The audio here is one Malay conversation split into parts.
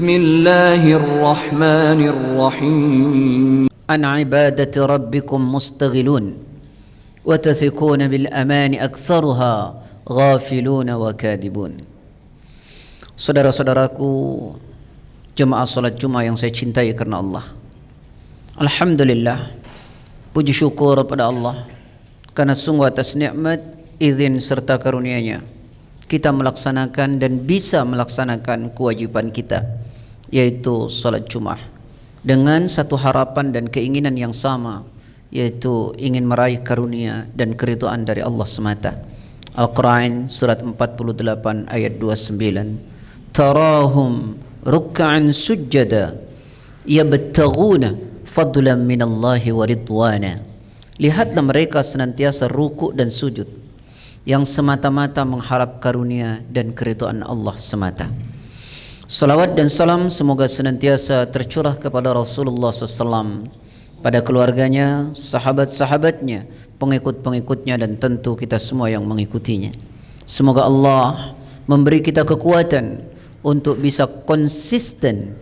Bismillahirrahmanirrahim. An ibadati rabbikum mustaghilun wa tathikuna bil amani aktsaruha ghafiluna wa kadibun. Saudara-saudaraku jemaah salat Jumat yang saya cintai karena Allah, alhamdulillah, puji syukur pada Allah karena sungguh atas nikmat, izin serta karunia-Nya kita melaksanakan dan bisa melaksanakan kewajiban kita, yaitu salat Jumat, dengan satu harapan dan keinginan yang sama, yaitu ingin meraih karunia dan keridhaan dari Allah semata. Al-Quran surat 48 ayat 29, tarahum ruk'an sujjada yabtaghuna fadlan minallahi wa ridwana. Lihatlah mereka senantiasa ruku' dan sujud yang semata-mata mengharap karunia dan keridhaan Allah semata. Salawat dan salam semoga senantiasa tercurah kepada Rasulullah SAW, pada keluarganya, sahabat-sahabatnya, pengikut-pengikutnya, dan tentu kita semua yang mengikutinya. Semoga Allah memberi kita kekuatan untuk bisa konsisten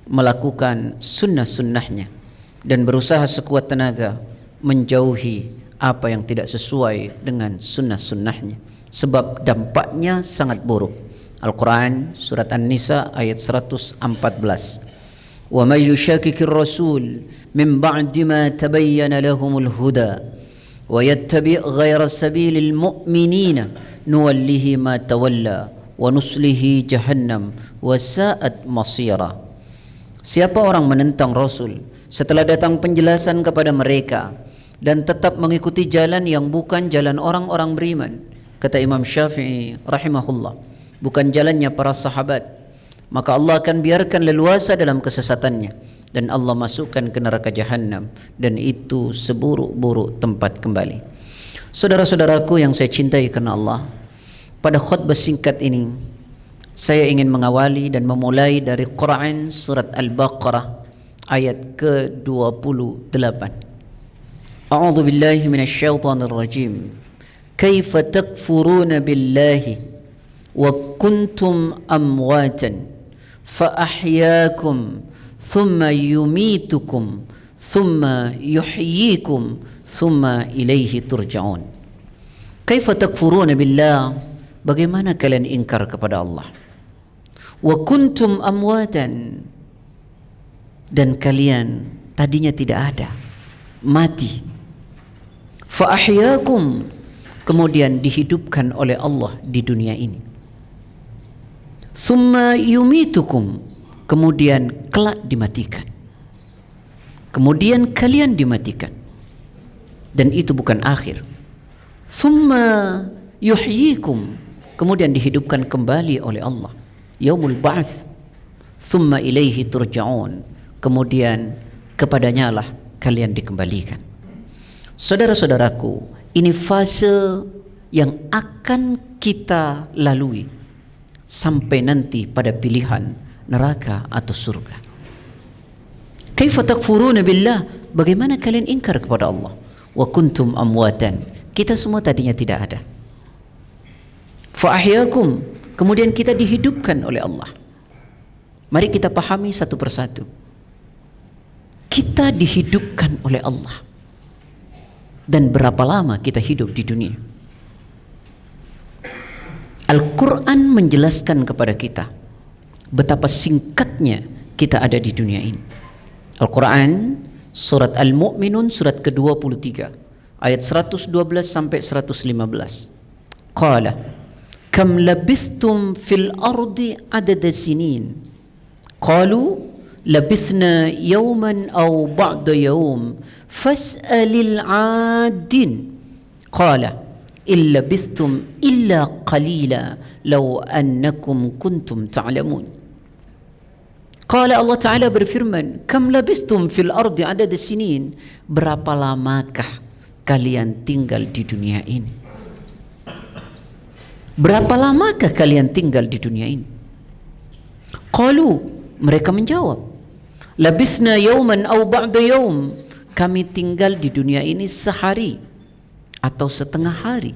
melakukan sunnah-sunnahnya dan berusaha sekuat tenaga menjauhi apa yang tidak sesuai dengan sunnah-sunnahnya, sebab dampaknya sangat buruk. Al-Quran surat An-Nisa ayat 114, wa may yushakikir rasul min ba'di ma tabayyana lahumul huda wa yattabi' ghayra sabilil mu'minina nuwallihi ma tawalla wa nuslihi jahannam wa sa'at masira. Siapa orang menentang Rasul setelah datang penjelasan kepada mereka dan tetap mengikuti jalan yang bukan jalan orang-orang beriman, kata Imam Syafi'i rahimahullah, bukan jalannya para sahabat, maka Allah akan biarkan leluasa dalam kesesatannya dan Allah masukkan ke neraka jahannam, dan itu seburuk-buruk tempat kembali. Saudara-saudaraku yang saya cintai karena Allah, pada khutbah singkat ini saya ingin mengawali dan memulai dari Quran surat Al-Baqarah ayat ke-28. A'udzu billahi minasyaitonir rajim. Kaifa takfuruna billahi wa kuntum amwatan fa ahyaakum thumma yumitukum thumma yuhyikum thumma ilaihi turja'un. Kaifa takfuruna billah, bagaimana kalian ingkar kepada Allah? Wa kuntum amwatan, dan kalian tadinya tidak ada, mati. Fa ahyaakum, kemudian dihidupkan oleh Allah di dunia ini. Thumma yumitukum, kemudian kelak dimatikan. Kemudian kalian dimatikan, dan itu bukan akhir. Thumma yuhyikum, kemudian dihidupkan kembali oleh Allah, yaumul ba'ats. Thumma ilaihi turja'un, kemudian kepadanya lah kalian dikembalikan. Saudara-saudaraku, ini fase yang akan kita lalui sampai nanti pada pilihan neraka atau surga. Kaifa takfuruna billah, bagaimana kalian ingkar kepada Allah? Wa kuntum amwatan, kita semua tadinya tidak ada. Fa ahyaakum, kemudian kita dihidupkan oleh Allah. Mari kita pahami satu persatu. Kita dihidupkan oleh Allah. Dan berapa lama kita hidup di dunia? Al-Quran menjelaskan kepada kita betapa singkatnya kita ada di dunia ini. Al-Quran surat Al-Mu'minun surat ke-23 ayat 112 sampai 115. Qala kam labithtum fil ardi adada sinin, qalu labithna yawman aw ba'da yawm fas'alil 'adin, qala illa labithtum illa qalila law annakum kuntum ta'lamun. Qala, Allah Ta'ala berfirman, kam labithtum fil ardi adada sinin, berapa lamakah kalian tinggal di dunia ini? Berapa lamakah kalian tinggal di dunia ini? Qalu, mereka menjawab, labithna yawman aw ba'da yawm, kami tinggal di dunia ini sehari atau setengah hari.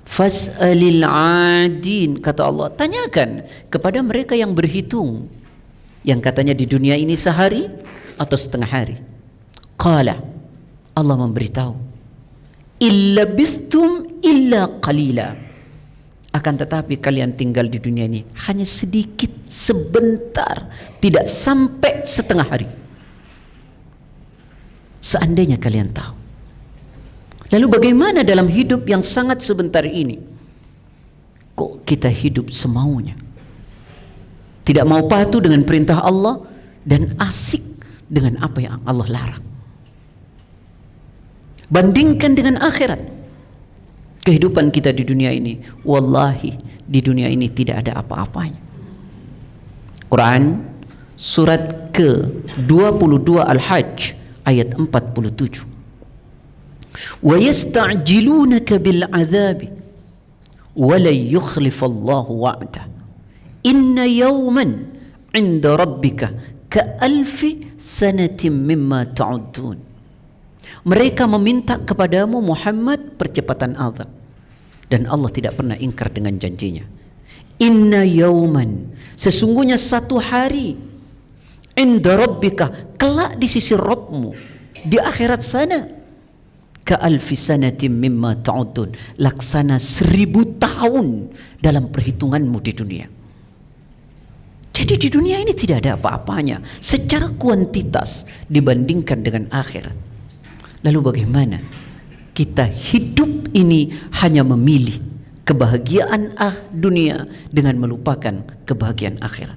Fas'alil 'adin, kata Allah, tanyakan kepada mereka yang berhitung. yang katanya di dunia ini sehari atau setengah hari. Qala, Allah memberitahu, illa bistum illa qalila, akan tetapi kalian tinggal di dunia ini hanya sedikit, sebentar, tidak sampai setengah hari. Seandainya kalian tahu. Lalu bagaimana dalam hidup yang sangat sebentar ini? Kok kita hidup semaunya? Tidak mau patuh dengan perintah Allah dan asik dengan apa yang Allah larang. Bandingkan dengan akhirat. Kehidupan kita di dunia ini, wallahi di dunia ini tidak ada apa-apanya. Quran surat ke-22 Al-Hajj ayat 47. Wa yasta'jilunaka bil 'adzabi wa la yukhlifallahu wa'dah. Inna yawman 'inda rabbika ka'alfi sanatin mimma ta'uddun. Mereka meminta kepadamu Muhammad percepatan azab, dan Allah tidak pernah ingkar dengan janjinya. Inna yawman, sesungguhnya satu hari, inda rabbika, kelak di sisi Rabbmu di akhirat sana, ka'alfi sanatin mimma ta'uddun, laksana 1000 tahun dalam perhitunganmu di dunia. Jadi di dunia ini tidak ada apa-apanya secara kuantitas dibandingkan dengan akhirat. Lalu bagaimana kita hidup ini hanya memilih kebahagiaan dunia dengan melupakan kebahagiaan akhirat?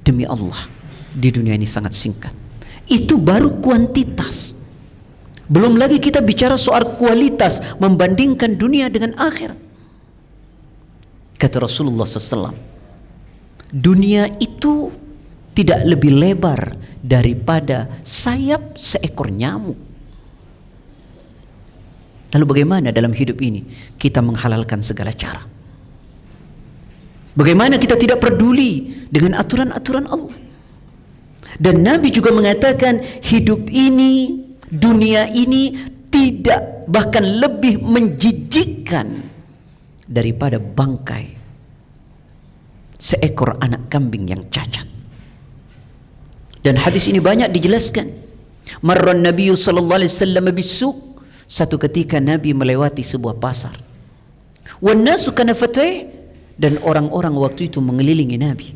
Demi Allah, di dunia ini sangat singkat. Itu baru kuantitas. Belum lagi kita bicara soal kualitas, membandingkan dunia dengan akhirat. Kata Rasulullah SAW, dunia itu tidak lebih lebar daripada sayap seekor nyamuk. Lalu bagaimana dalam hidup ini kita menghalalkan segala cara? Bagaimana kita tidak peduli dengan aturan-aturan Allah? Dan Nabi juga mengatakan hidup ini, dunia ini tidak, bahkan lebih menjijikkan daripada bangkai seekor anak kambing yang cacat. Dan hadis ini banyak dijelaskan. Marran Nabi sallallahu alaihi wasallam bisuk, satu ketika Nabi melewati sebuah pasar. Wan nasu kana fatih, dan orang-orang waktu itu mengelilingi Nabi.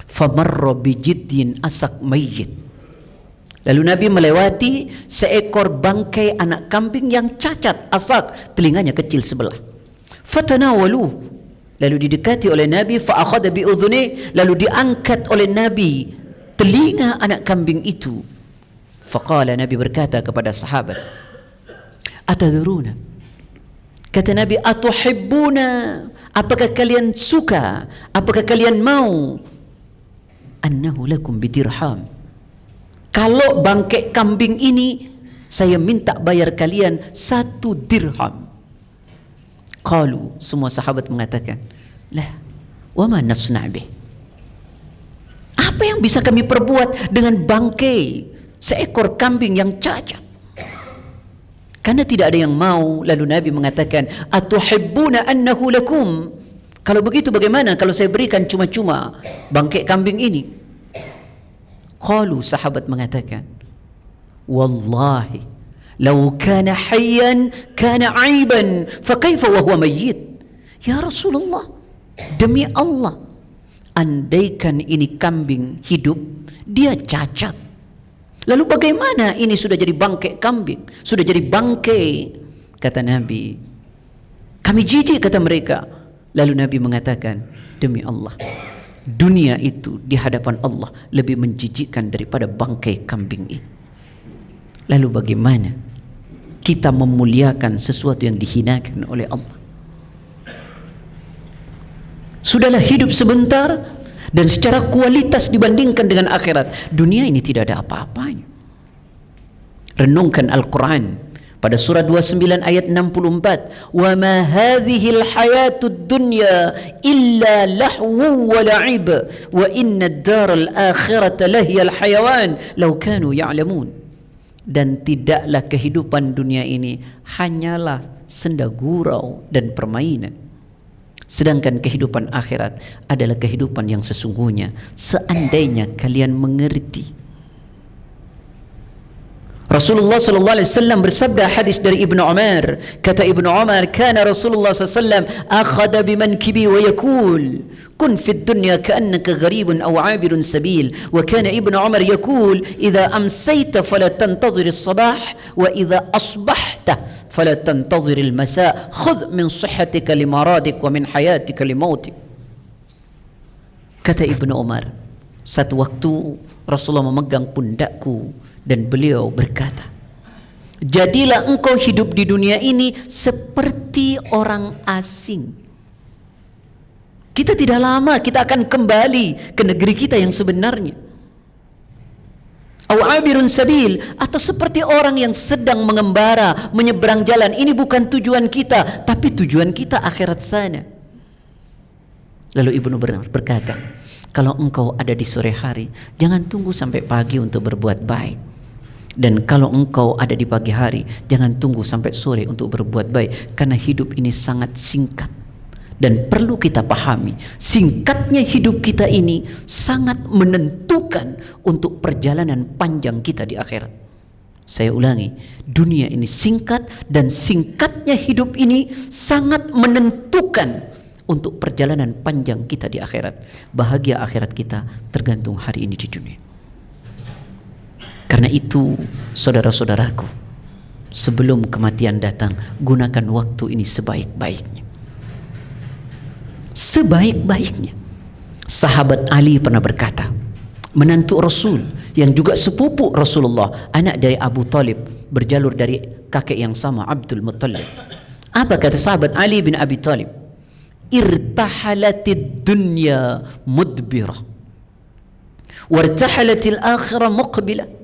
Famarra bijiddin asak mayyit. Lalu Nabi melewati seekor bangkai anak kambing yang cacat, asak, telinganya kecil sebelah. Fatanawalu, lalu didekati oleh Nabi, fa akhadha bi udhuni, lalu diangkat oleh Nabi telinga anak kambing itu. Faqala, Nabi berkata kepada sahabat, atadruna, kata Nabi, atuhibbuna, apakah kalian suka, apakah kalian mau, annahu lakum bidirham, kalau bangkai kambing ini saya minta bayar kalian 1 dirham. Qalu, semua sahabat mengatakan, lah, wa ma nasna' bih, apa yang bisa kami perbuat dengan bangkai seekor kambing yang cacat? Karena tidak ada yang mau. Lalu Nabi mengatakan, atuhibbuna annahu lakum, kalau begitu bagaimana kalau saya berikan cuma-cuma bangkai kambing ini? Qalu, sahabat mengatakan, wallahi law kana hayyan kana aiban fa kaifa wa huwa mayyit. Ya Rasulullah, demi Allah, andaikan ini kambing hidup, dia cacat. Lalu bagaimana ini sudah jadi bangkai kambing, sudah jadi bangkai? Kata Nabi, kami jijik, kata mereka. Lalu Nabi mengatakan, demi Allah, dunia itu di hadapan Allah lebih menjijikkan daripada bangkai kambing ini. Lalu bagaimana kita memuliakan sesuatu yang dihinakan oleh Allah? Sudahlah hidup sebentar, dan secara kualitas dibandingkan dengan akhirat, dunia ini tidak ada apa-apanya. Renungkan Al-Quran pada surah 29 ayat 64, wa ma hadhil hayatud dunya illa lahu wa la'ib wa inna ad-daral akhirata lahiyal hayawan law kanu ya'lamun. Dan tidaklah kehidupan dunia ini hanyalah senda gurau dan permainan. Sedangkan kehidupan akhirat adalah kehidupan yang sesungguhnya. Seandainya kalian mengerti. Rasulullah sallallahu alaihi wasallam bersabda, hadis dari Ibnu Umar, kata Ibnu Umar, kana Rasulullah sallallahu alaihi wasallam akhadha bimankibi wa yaqul kun fid dunya ka'annaka gharibun aw 'abirun sabil, wa kana Ibnu Umar yaqul idza amsayta fala tantadhir as-sabah wa idza asbahta fala tantadhir al-masa khudh min sihhatika limaradik wa min hayatika limautik. Kata Ibnu Umar, satu waktu Rasulullah memegang pundakku dan beliau berkata, jadilah engkau hidup di dunia ini seperti orang asing. Kita tidak lama, kita akan kembali ke negeri kita yang sebenarnya. Aw abirun sabil, atau seperti orang yang sedang mengembara, menyeberang jalan. Ini bukan tujuan kita, tapi tujuan kita akhirat sana. Lalu Ibnu berkata, kalau engkau ada di sore hari, jangan tunggu sampai pagi untuk berbuat baik. Dan kalau engkau ada di pagi hari, jangan tunggu sampai sore untuk berbuat baik. Karena hidup ini sangat singkat. Dan perlu kita pahami, singkatnya hidup kita ini sangat menentukan untuk perjalanan panjang kita di akhirat. Saya ulangi, dunia ini singkat dan singkatnya hidup ini sangat menentukan untuk perjalanan panjang kita di akhirat. Bahagia akhirat kita tergantung hari ini di dunia. Karena itu, saudara-saudaraku, sebelum kematian datang, gunakan waktu ini sebaik-baiknya. Sebaik-baiknya. Sahabat Ali pernah berkata, menantu Rasul yang juga sepupu Rasulullah, anak dari Abu Talib, berjalur dari kakek yang sama, Abdul Muttalib. Apa kata sahabat Ali bin Abi Talib? Irtahalatid dunya mudbirah wartahalatil akhirah muqbilah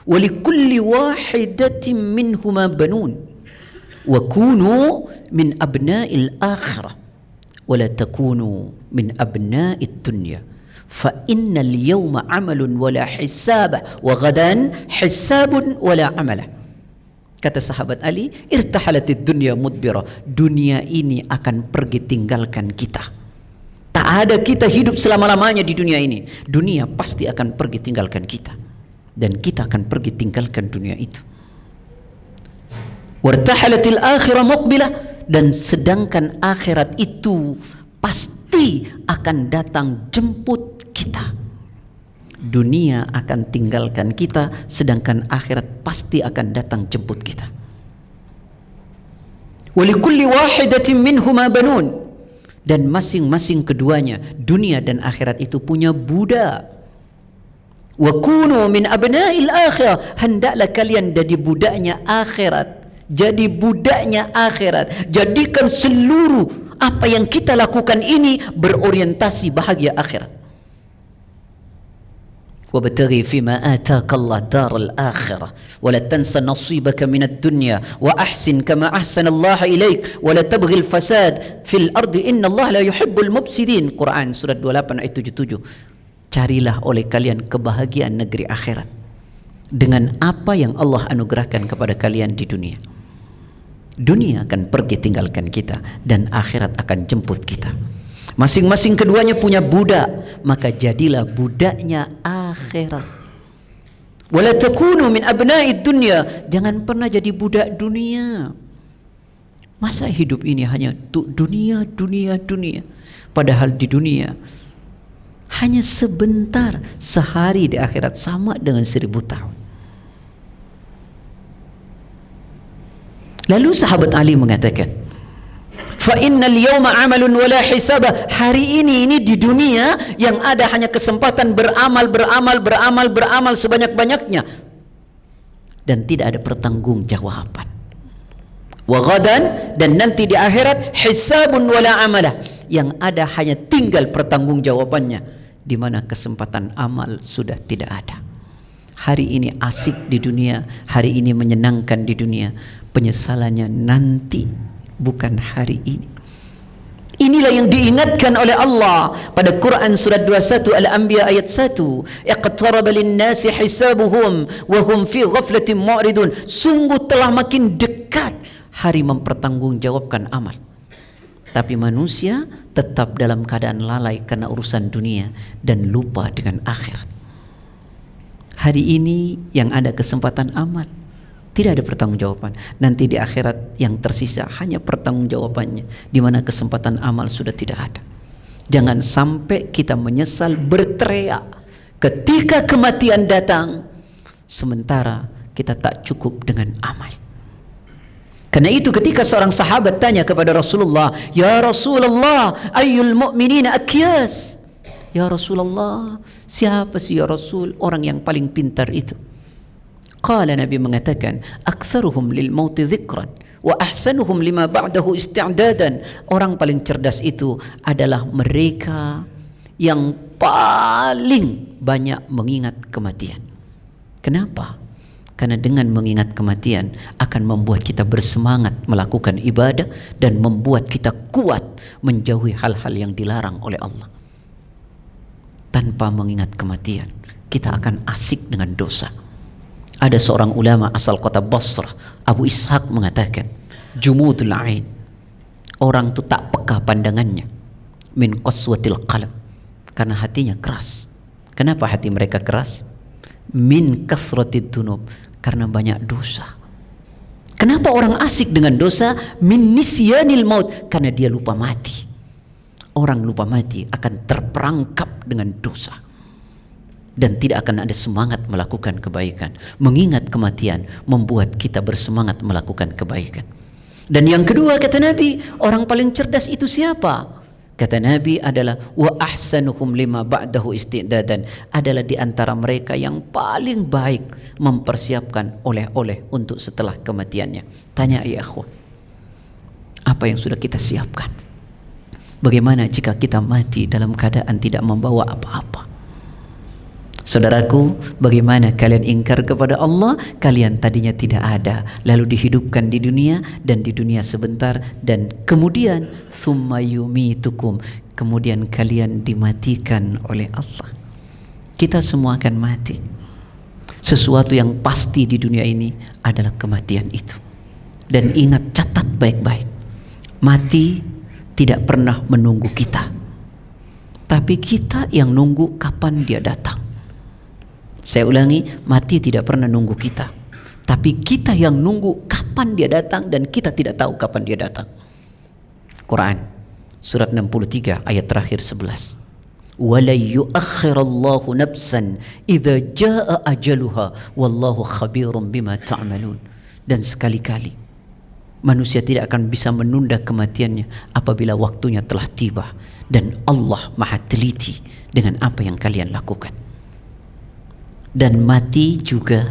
ولكل واحدة منهما بنون وكونوا من أبناء الآخرة ولا تكونوا من أبناء الدنيا فإن اليوم عمل ولا حساب وغدا حساب ولا عمل. Kata sahabat Ali, irtahalatid dunya mudbira, dunia ini akan pergi tinggalkan kita. Tak ada kita hidup selama-lamanya di dunia ini. Dunia pasti akan pergi tinggalkan kita. Dan kita akan pergi tinggalkan dunia itu. Wartahalatil akhirah muqbilah, dan sedangkan akhirat itu pasti akan datang jemput kita. Dunia akan tinggalkan kita, sedangkan akhirat pasti akan datang jemput kita. Walikulli wahidatin minhuma banun, dan masing-masing keduanya, dunia dan akhirat itu punya budak. Wa kunu min abna'il akhirah, hendaklah kalian jadi budaknya akhirat. Jadi budaknya akhirat. Jadikan seluruh apa yang kita lakukan ini berorientasi bahagia akhirat. Wabtaghi fima ataka Allah daral akhirah wa la tansa nasibaka minad dunya wa ahsin kama ahsana Allah ilaik wa la tabghil fasad fil ardi inna Allah la yuhibbul mufsidin. Quran surat 28 ayat 77. Carilah oleh kalian kebahagiaan negeri akhirat dengan apa yang Allah anugerahkan kepada kalian di dunia. Dunia akan pergi tinggalkan kita dan akhirat akan jemput kita. Masing-masing keduanya punya budak, maka jadilah budaknya akhirat. Wala takunu min abna'id dunya, jangan pernah jadi budak dunia. Masa hidup ini hanya dunia. Padahal di dunia hanya sebentar, sehari di akhirat sama dengan 1000 tahun. Lalu sahabat Ali mengatakan, fa innal yawma amalun wala hisaba, hari ini di dunia yang ada hanya kesempatan beramal sebanyak-banyaknya dan tidak ada pertanggungjawaban. Wa ghadan, dan nanti di akhirat hisabun wala amalah, yang ada hanya tinggal pertanggungjawabannya, di mana kesempatan amal sudah tidak ada. Hari ini asik di dunia, hari ini menyenangkan di dunia, penyesalannya nanti, bukan hari ini. Inilah yang diingatkan oleh Allah pada Quran surat 21 Al-Anbiya ayat 1. Iqtaraba lin-nasi hisabuhum wa hum fi ghaflatin mu'ridun. Sungguh telah makin dekat hari mempertanggungjawabkan amal. Tapi manusia tetap dalam keadaan lalai karena urusan dunia dan lupa dengan akhirat. Hari ini yang ada kesempatan amal, tidak ada pertanggungjawaban. Nanti di akhirat yang tersisa hanya pertanggungjawabannya, di mana kesempatan amal sudah tidak ada. Jangan sampai kita menyesal berteriak ketika kematian datang, sementara kita tak cukup dengan amal. Karena itu ketika seorang sahabat tanya kepada Rasulullah, "Ya Rasulullah, ayyul mu'minina akyas?" Ya Rasulullah, siapa sih ya Rasul orang yang paling pintar itu? Qala, Nabi mengatakan, "Aktsaruhum lil mauti dzikran wa ahsanuhum lima ba'dahu isti'dadan." Orang paling cerdas itu adalah mereka yang paling banyak mengingat kematian. Kenapa? Karena dengan mengingat kematian akan membuat kita bersemangat melakukan ibadah dan membuat kita kuat menjauhi hal-hal yang dilarang oleh Allah. Tanpa mengingat kematian, kita akan asik dengan dosa. Ada seorang ulama asal kota Basrah, Abu Ishaq, mengatakan, "Jumudul ain." Orang itu tak peka pandangannya. Min qaswatil qalb. Karena hatinya keras. Kenapa hati mereka keras? Min kasratid dunub, karena banyak dosa. Kenapa orang asik dengan dosa? Min nisyanil maut, karena dia lupa mati. Orang lupa mati akan terperangkap dengan dosa dan tidak akan ada semangat melakukan kebaikan. Mengingat kematian membuat kita bersemangat melakukan kebaikan. Dan yang kedua, kata Nabi, orang paling cerdas itu siapa? Kata Nabi adalah wa ahsanuhum lima ba'dahu isti'dadan, adalah di antara mereka yang paling baik mempersiapkan oleh-oleh untuk setelah kematiannya. Tanya ya akhwat, apa yang sudah kita siapkan? Bagaimana jika kita mati dalam keadaan tidak membawa apa-apa? Saudaraku, bagaimana kalian ingkar kepada Allah? Kalian tadinya tidak ada, lalu dihidupkan di dunia, dan di dunia sebentar, dan kemudian summa yumitukum, kemudian kalian dimatikan oleh Allah. Kita semua akan mati. Sesuatu yang pasti di dunia ini adalah kematian itu. Dan ingat, catat baik-baik, mati tidak pernah menunggu kita, tapi kita yang nunggu kapan dia datang. Saya ulangi, mati tidak pernah nunggu kita, tapi kita yang nunggu kapan dia datang, dan kita tidak tahu kapan dia datang. Quran surat 63 ayat terakhir 11. "Wala yu'akhirallahu nafsan idza jaa ajaluha wallahu khabirum bima ta'malun." Dan sekali-kali manusia tidak akan bisa menunda kematiannya apabila waktunya telah tiba, dan Allah Maha teliti dengan apa yang kalian lakukan. Dan mati juga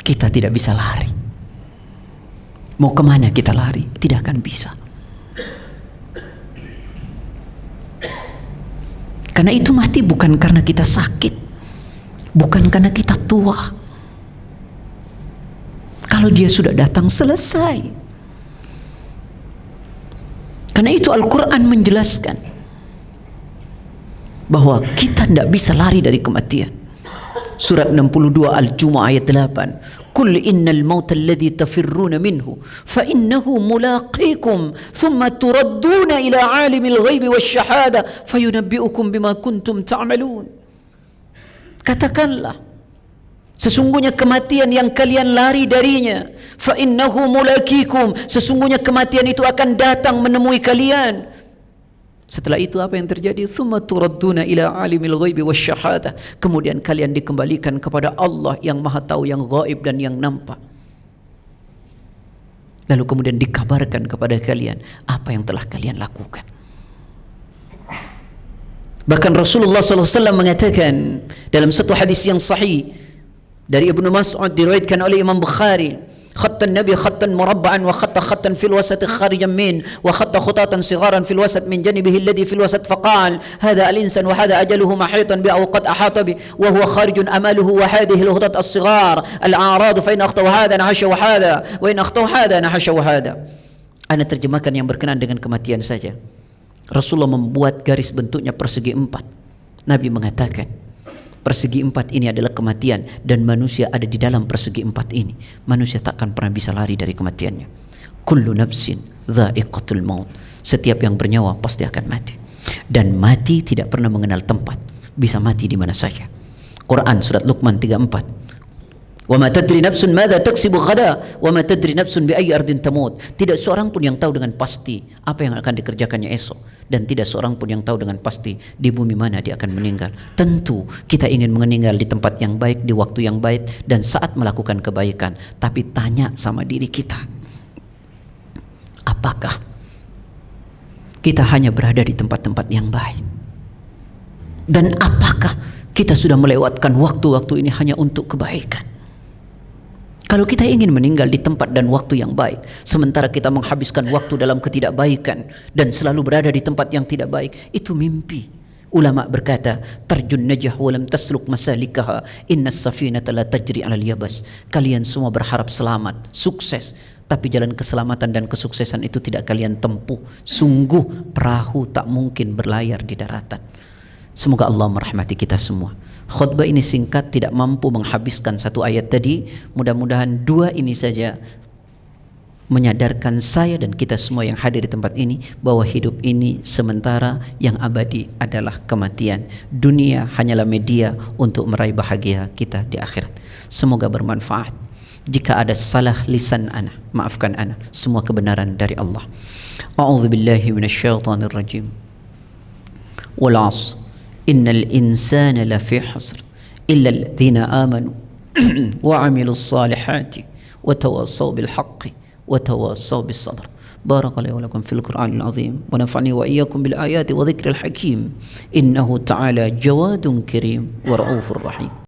kita tidak bisa lari. Mau kemana kita lari? Tidak akan bisa. Karena itu mati bukan karena kita sakit, bukan karena kita tua. Kalau dia sudah datang, selesai. Karena itu Al-Quran menjelaskan bahwa kita tidak bisa lari dari kematian. Surat 62 Al-Jumu'ah ayat 8. "Qul innal mauta alladhi tafirruna minhu fa innahu mulaqikum thumma turadduna ila 'alimil ghaibi wasyahada fayunabbi'ukum bima kuntum ta'malun." Katakanlah, sesungguhnya kematian yang kalian lari darinya, fa innahu mulaqikum, sesungguhnya kematian itu akan datang menemui kalian. Setelah itu apa yang terjadi? Tsumma turadduna ila alimil ghaibi wasyahada, kemudian kalian dikembalikan kepada Allah yang Maha tahu yang gaib dan yang nampak. Lalu kemudian dikabarkan kepada kalian apa yang telah kalian lakukan. Bahkan Rasulullah SAW mengatakan dalam satu hadis yang sahih dari Ibnu Mas'ud, diriwayatkan oleh Imam Bukhari, "Khatta Nabi khattan murabba'an wa khatta khattan fil wasat kharijan min wa khatta khutatan sigharan fil wasat min janibihi alladhi fil wasat faqal hadha al-insan wa hadha ajaluhu mahitan bi aw qad ahata bi wa huwa kharijun amaluhu wa hadhihi al-khutat as-sighar al-a'rad fa in akhtaw hadha nahasha wa hadha wa in akhtaw hadha nahasha wa hadha." Ana terjemahkan yang berkenaan dengan kematian saja. Rasulullah membuat garis bentuknya persegi 4. Nabi mengatakan, persegi 4 ini adalah kematian, dan manusia ada di dalam persegi 4 ini. Manusia takkan pernah bisa lari dari kematiannya. Kullu nafsin dha'iqatul maut. Setiap yang bernyawa pasti akan mati. Dan mati tidak pernah mengenal tempat. Bisa mati di mana saja. Quran surat Luqman 34. Wa ma tadri nafsun madza taksibu ghada wa ma tadri nafsun bi ayyi ardin tamut. Tidak seorang pun yang tahu dengan pasti apa yang akan dikerjakannya esok, dan tidak seorang pun yang tahu dengan pasti di bumi mana dia akan meninggal. Tentu kita ingin meninggal di tempat yang baik, di waktu yang baik, dan saat melakukan kebaikan. Tapi tanya sama diri kita, apakah kita hanya berada di tempat-tempat yang baik? Dan apakah kita sudah melewatkan waktu-waktu ini hanya untuk kebaikan? Kalau kita ingin meninggal di tempat dan waktu yang baik, sementara kita menghabiskan waktu dalam ketidakbaikan dan selalu berada di tempat yang tidak baik, itu mimpi. Ulama berkata, tarjun najah walam tasluk masalikaha, innas safinata la tajri 'alal yabas. Kalian semua berharap selamat, sukses, tapi jalan keselamatan dan kesuksesan itu tidak kalian tempuh. Sungguh perahu tak mungkin berlayar di daratan. Semoga Allah merahmati kita semua. Khutbah ini singkat, tidak mampu menghabiskan satu ayat tadi. Mudah-mudahan dua ini saja menyadarkan saya dan kita semua yang hadir di tempat ini bahwa hidup ini sementara, yang abadi adalah kematian. Dunia hanyalah media untuk meraih bahagia kita di akhirat. Semoga bermanfaat. Jika ada salah lisan ana, maafkan ana. Semua kebenaran dari Allah. A'udzubillahi minasyaitonir rajim. Wal 'asr innal insana lafi khusr illa alladhina amanu wa 'amilus salihati wa tawassaw bil haqqi wa tawassaw bis sabr. Barakallahu lakum fil Qur'anil azim wa nafa'ani wa iyyakum bil ayati wa dhikril hakim. Innahu ta'ala jawadun karim wa ra'ufur rahim.